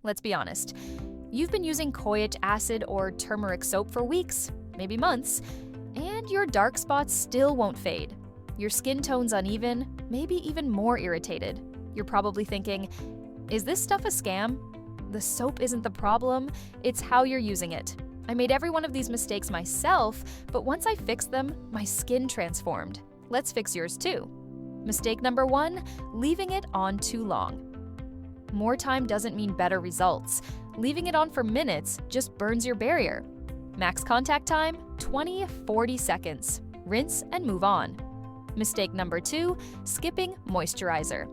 Let's be honest. You've been using Kojic Acid or Turmeric Soap for weeks, maybe months, and your dark spots still won't fade. Your skin tone's uneven, maybe even more irritated. You're probably thinking, is this stuff a scam? The soap isn't the problem, it's how you're using it. I made every one of these mistakes myself, but once I fixed them, my skin transformed. Let's fix yours too. Mistake number 1, leaving it on too long. More time doesn't mean better results. Leaving it on for minutes just burns your barrier. Max contact time, 20-40 seconds. Rinse and move on. Mistake number 2, skipping moisturizer.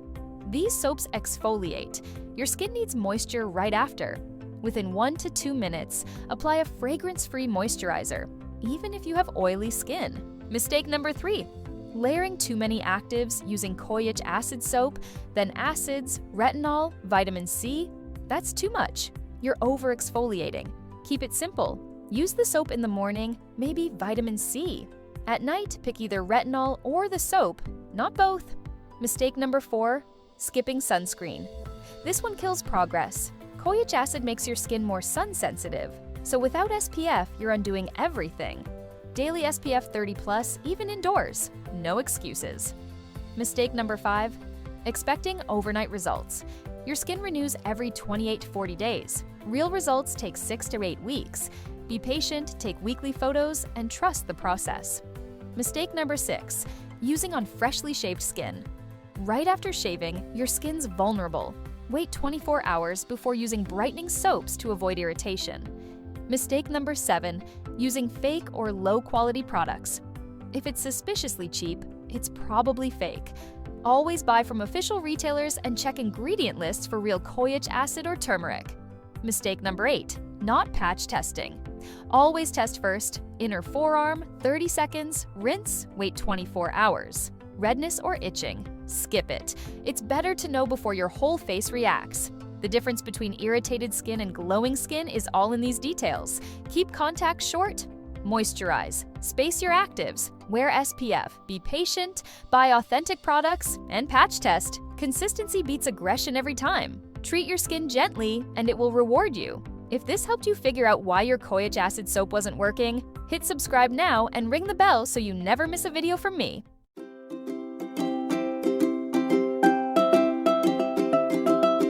These soaps exfoliate. Your skin needs moisture right after. Within 1 to 2 minutes, apply a fragrance-free moisturizer, even if you have oily skin. Mistake number 3, layering too many actives using Kojic Acid soap, then acids, retinol, vitamin C. That's too much. You're over-exfoliating. Keep it simple. Use the soap in the morning, maybe vitamin C. At night, pick either retinol or the soap, not both. Mistake number 4, skipping sunscreen. This one kills progress. Kojic Acid makes your skin more sun-sensitive, so without SPF, you're undoing everything. Daily SPF 30+, even indoors. No excuses. Mistake number 5, expecting overnight results. Your skin renews every 28 to 40 days. Real results take 6 to 8 weeks. Be patient, take weekly photos, and trust the process. Mistake number 6, using on freshly shaved skin. Right after shaving, your skin's vulnerable. Wait 24 hours before using brightening soaps to avoid irritation. Mistake number 7, using fake or low-quality products. If it's suspiciously cheap, it's probably fake. Always buy from official retailers and check ingredient lists for real Kojic Acid or turmeric. Mistake number 8, not patch testing. Always test first, inner forearm, 30 seconds, rinse, wait 24 hours. Redness or itching, skip it. It's better to know before your whole face reacts. The difference between irritated skin and glowing skin is all in these details. Keep contact short, moisturize, space your actives, wear SPF, be patient, buy authentic products, and patch test. Consistency beats aggression every time. Treat your skin gently, and it will reward you. If this helped you figure out why your Kojic Acid soap wasn't working, hit subscribe now and ring the bell so you never miss a video from me.